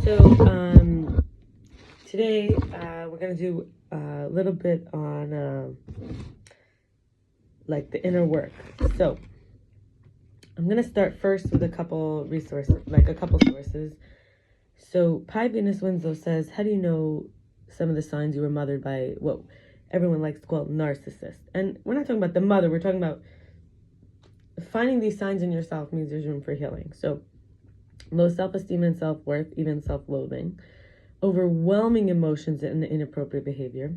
So today we're going to do a little bit on like the inner work. So I'm going to start first with a couple resources, like a couple sources. So Pi Venus Winslow says, how do you know some of the signs you were mothered by what everyone likes to call narcissist? And we're not talking about the mother, we're talking about finding these signs in yourself means there's room for healing. So low self-esteem and self-worth, even self-loathing, overwhelming emotions and inappropriate behavior,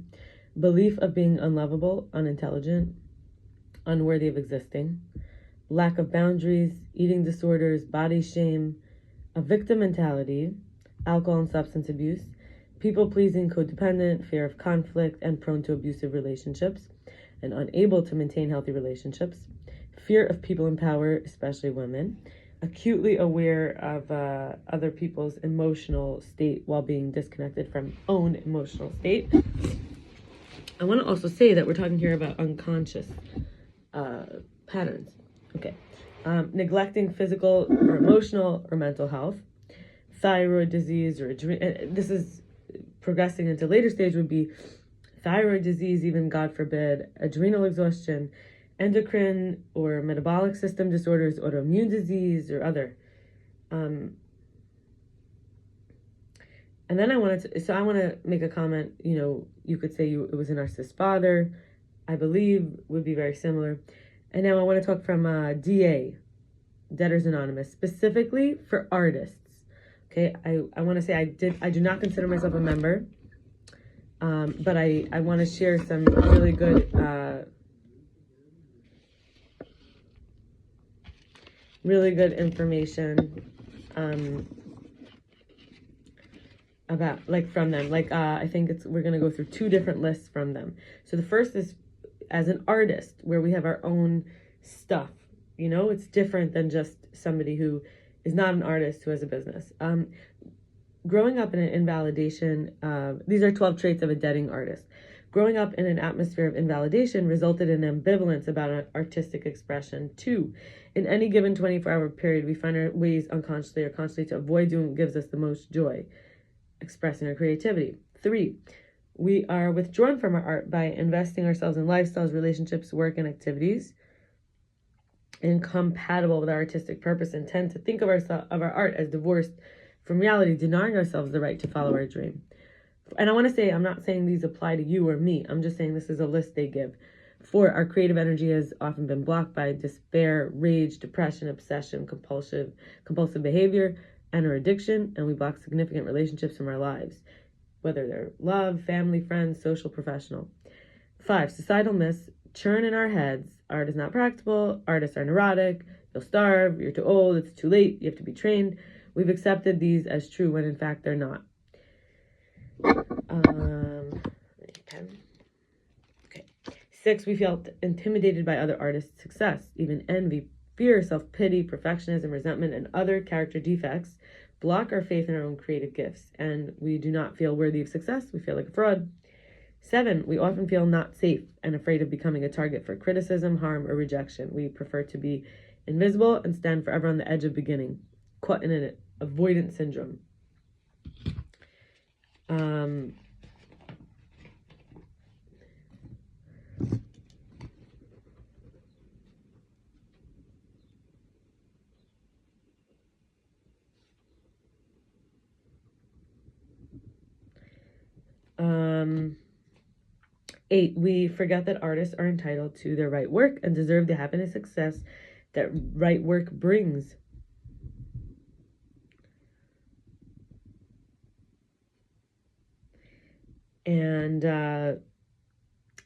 belief of being unlovable, unintelligent, unworthy of existing, lack of boundaries, eating disorders, body shame, a victim mentality, alcohol and substance abuse, people-pleasing, codependent, fear of conflict, and prone to abusive relationships, and unable to maintain healthy relationships, fear of people in power, especially women, acutely aware of other people's emotional state while being disconnected from own emotional state. I want to also say that we're talking here about unconscious patterns. Okay. Neglecting physical or emotional or mental health, thyroid disease, or this is progressing into later stage would be thyroid disease, even God forbid, adrenal exhaustion, endocrine or metabolic system disorders, autoimmune disease, or other. And then I want to make a comment. You know, you could say it was a narcissist father, I believe would be very similar. And now I want to talk from DA, Debtors Anonymous, specifically for artists. Okay, I want to say I do not consider myself a member, but I want to share some really good information about, like, from them. Like I think we're going to go through two different lists from them. So the first is as an artist, where we have our own stuff. You know, it's different than just somebody who is not an artist who has a business. Growing up in an invalidation, these are 12 traits of a deading artist. Growing up in an atmosphere of invalidation resulted in ambivalence about an artistic expression. 2, in any given 24-hour period, we find our ways unconsciously or consciously to avoid doing what gives us the most joy, expressing our creativity. 3, we are withdrawn from our art by investing ourselves in lifestyles, relationships, work, and activities incompatible with our artistic purpose, and tend to think of our art as divorced from reality, denying ourselves the right to follow our dream. And I want to say, I'm not saying these apply to you or me. I'm just saying this is a list they give. 4, our creative energy has often been blocked by despair, rage, depression, obsession, compulsive behavior, and or addiction, and we block significant relationships from our lives, whether they're love, family, friends, social, professional. 5, societal myths churn in our heads. Art is not practical. Artists are neurotic. You'll starve. You're too old. It's too late. You have to be trained. We've accepted these as true when in fact they're not. Okay. 6, we felt intimidated by other artists' success, even envy, fear, self-pity, perfectionism, resentment, and other character defects block our faith in our own creative gifts, and we do not feel worthy of success. We feel like a fraud. 7, we often feel not safe and afraid of becoming a target for criticism, harm, or rejection. We prefer to be invisible and stand forever on the edge of beginning, caught in an avoidance syndrome. Eight, we forget that artists are entitled to their right work and deserve the happiness and success that right work brings. And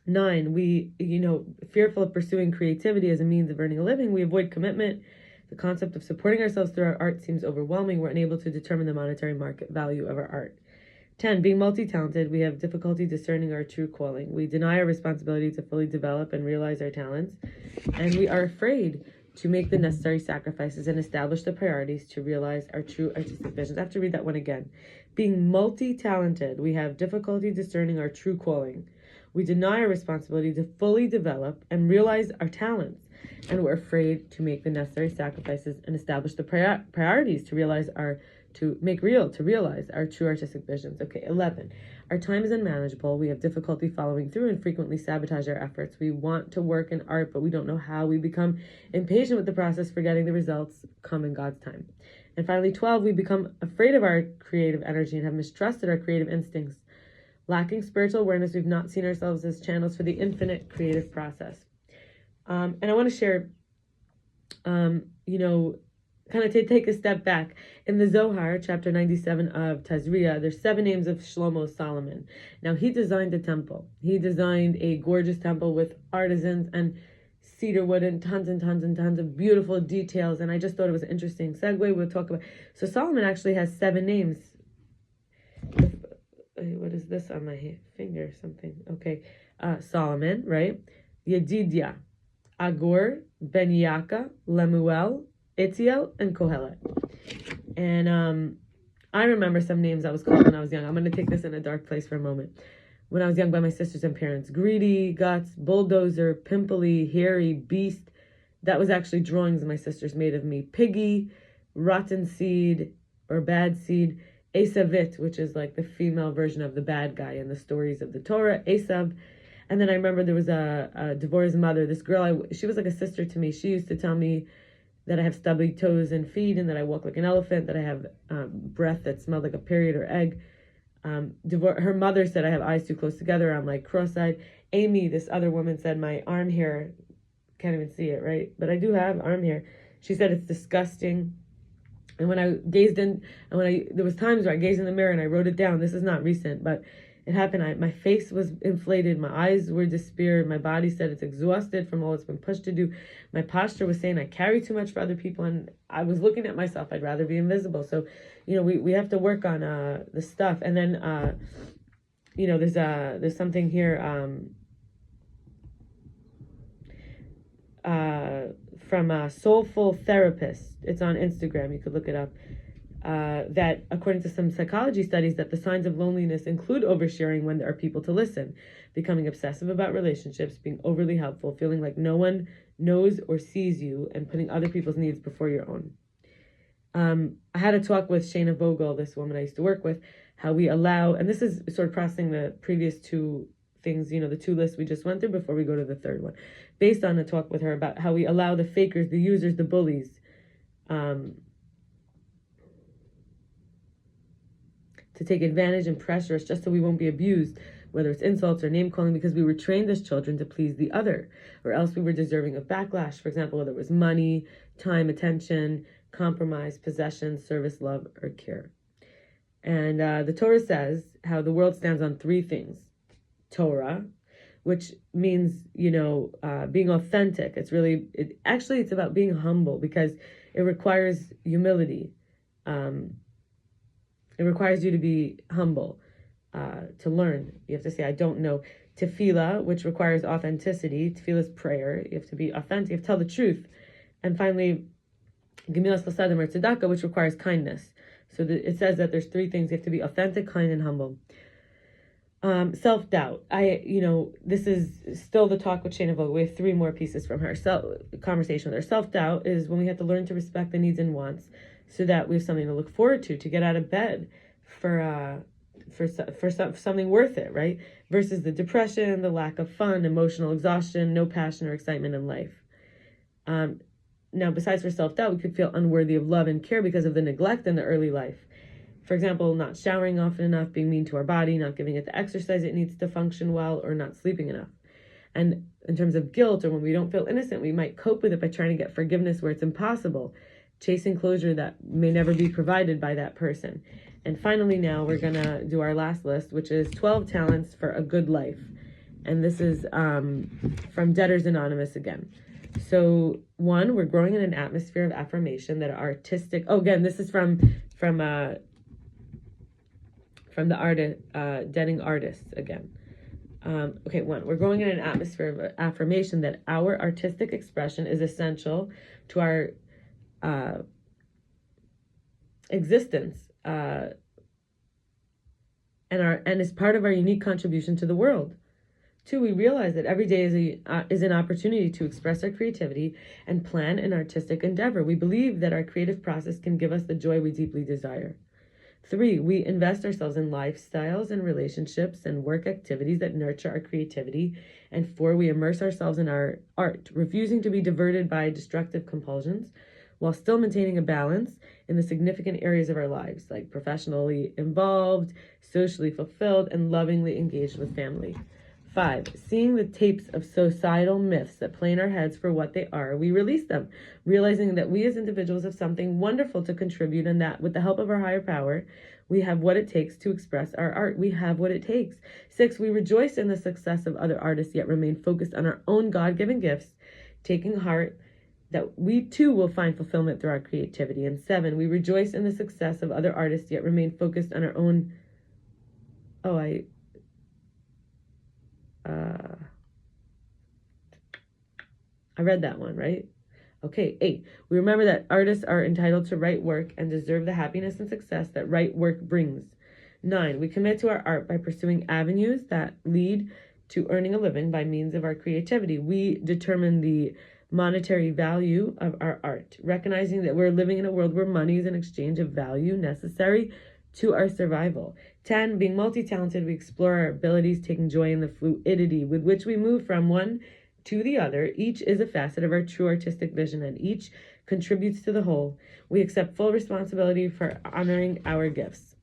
9, we, fearful of pursuing creativity as a means of earning a living, we avoid commitment. The concept of supporting ourselves through our art seems overwhelming. We're unable to determine the monetary market value of our art. 10, being multi-talented, we have difficulty discerning our true calling. We deny our responsibility to fully develop and realize our talents, and we are afraid to make the necessary sacrifices and establish the priorities to realize our true artistic visions. I have to read that one again. Being multi-talented, we have difficulty discerning our true calling. We deny our responsibility to fully develop and realize our talents, and we're afraid to make the necessary sacrifices and establish the priorities to realize our true artistic visions. Okay, 11. Our time is unmanageable. We have difficulty following through and frequently sabotage our efforts. We want to work in art, but we don't know how. We become impatient with the process, forgetting the results come in God's time. And finally, 12, we become afraid of our creative energy and have mistrusted our creative instincts. Lacking spiritual awareness, we've not seen ourselves as channels for the infinite creative process. And I want to share, kind of take a step back. In the Zohar, chapter 97 of Tazria, there's 7 names of Shlomo Solomon. Now, he designed a temple. He designed a gorgeous temple with artisans and cedar wood and tons of beautiful details. And I just thought it was an interesting segue. We'll talk about. So Solomon actually has 7 names. What is this on my finger? Something. Okay. Solomon, right? Yedidia, Agur, Ben Yaka, Lemuel, Itziel, and Kohelet. And I remember some names I was called when I was young. I'm going to take this in a dark place for a moment. When I was young by my sisters and parents. Greedy, Guts, Bulldozer, Pimply, Hairy, Beast. That was actually drawings my sisters made of me. Piggy, Rotten Seed, or Bad Seed. Esavit, which is like the female version of the bad guy in the stories of the Torah. Esav. And then I remember there was a Devorah's mother. This girl, she was like a sister to me. She used to tell me that I have stubby toes and feet, and that I walk like an elephant, that I have breath that smelled like a period or egg. Her mother said I have eyes too close together. I'm like cross-eyed. Amy, this other woman, said my arm hair, can't even see it, right? But I do have arm hair. She said it's disgusting. And when I gazed in, and there was times where I gazed in the mirror and I wrote it down. This is not recent, but it happened. My face was inflated. My eyes were despaired. My body said it's exhausted from all it's been pushed to do. My posture was saying I carry too much for other people. And I was looking at myself. I'd rather be invisible. So, we have to work on the stuff. And then, there's something here from a Soulful Therapist. It's on Instagram. You could look it up. That according to some psychology studies, that the signs of loneliness include oversharing when there are people to listen, becoming obsessive about relationships, being overly helpful, feeling like no one knows or sees you, and putting other people's needs before your own. I had a talk with Shayna Vogel, this woman I used to work with, how we allow, and this is sort of processing the previous 2 things, the 2 lists we just went through before we go to the 3rd one, based on a talk with her about how we allow the fakers, the users, the bullies, to take advantage and pressure us just so we won't be abused, whether it's insults or name calling, because we were trained as children to please the other, or else we were deserving of backlash. For example, whether it was money, time, attention, compromise, possession, service, love, or care. And the Torah says how the world stands on 3 things. Torah, which means, being authentic. It's about being humble, because it requires humility. It requires you to be humble, to learn. You have to say, I don't know. Tefillah, which requires authenticity. Tefillah is prayer. You have to be authentic. You have to tell the truth. And finally, Gemilas Chasadim or Tzedakah, which requires kindness. So it says that there's 3 things. You have to be authentic, kind, and humble. Self-doubt. This is still the talk with Shayna Vogel. We have 3 more pieces from her. Conversation with her. Self-doubt is when we have to learn to respect the needs and wants, so that we have something to look forward to get out of bed for something worth it, right? Versus the depression, the lack of fun, emotional exhaustion, no passion or excitement in life. Now, besides for self-doubt, we could feel unworthy of love and care because of the neglect in the early life. For example, not showering often enough, being mean to our body, not giving it the exercise it needs to function well, or not sleeping enough. And in terms of guilt, or when we don't feel innocent, we might cope with it by trying to get forgiveness where it's impossible, chasing closure that may never be provided by that person. And finally, now we're going to do our last list, which is 12 talents for a good life. And this is from Debtors Anonymous again. So 1, we're growing in an atmosphere of affirmation that artistic. Oh, again, this is from the artist, Denning Artists again. 1, we're growing in an atmosphere of affirmation that our artistic expression is essential to our existence, and is part of our unique contribution to the world. 2, we realize that every day is an opportunity to express our creativity and plan an artistic endeavor. We believe that our creative process can give us the joy we deeply desire. 3, we invest ourselves in lifestyles and relationships and work activities that nurture our creativity. And 4, we immerse ourselves in our art, refusing to be diverted by destructive compulsions while still maintaining a balance in the significant areas of our lives, like professionally involved, socially fulfilled, and lovingly engaged with family. 5, seeing the tapes of societal myths that play in our heads for what they are, we release them, realizing that we as individuals have something wonderful to contribute, and that with the help of our higher power, we have what it takes to express our art. We have what it takes. 6, we rejoice in the success of other artists, yet remain focused on our own God-given gifts, taking heart that we too will find fulfillment through our creativity. And 7, we rejoice in the success of other artists, yet remain focused on our own. I read that one, right? Okay, 8, we remember that artists are entitled to right work and deserve the happiness and success that right work brings. 9, we commit to our art by pursuing avenues that lead to earning a living by means of our creativity. We determine the monetary value of our art, recognizing that we're living in a world where money is an exchange of value necessary to our survival. 10, being multi-talented, we explore our abilities, taking joy in the fluidity with which we move from one to the other. Each is a facet of our true artistic vision, and each contributes to the whole. We accept full responsibility for honoring our gifts.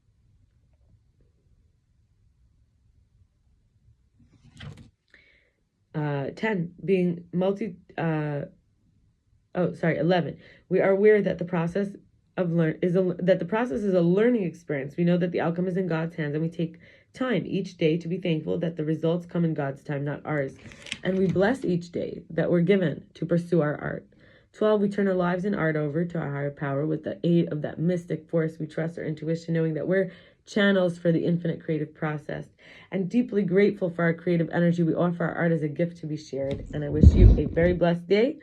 11. We are aware that the process is a learning experience. We know that the outcome is in God's hands, and we take time each day to be thankful that the results come in God's time, not ours. And we bless each day that we're given to pursue our art. 12, we turn our lives and art over to our higher power with the aid of that mystic force. We trust our intuition, knowing that we're channels for the infinite creative process. And deeply grateful for our creative energy, we offer our art as a gift to be shared. And I wish you a very blessed day,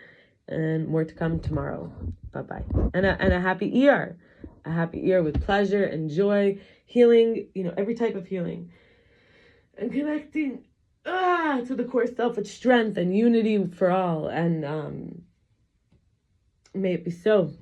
and more to come tomorrow. Bye-bye. And a happy year. A happy year with pleasure and joy, healing, every type of healing. And connecting to the core self with strength and unity for all. And may it be so.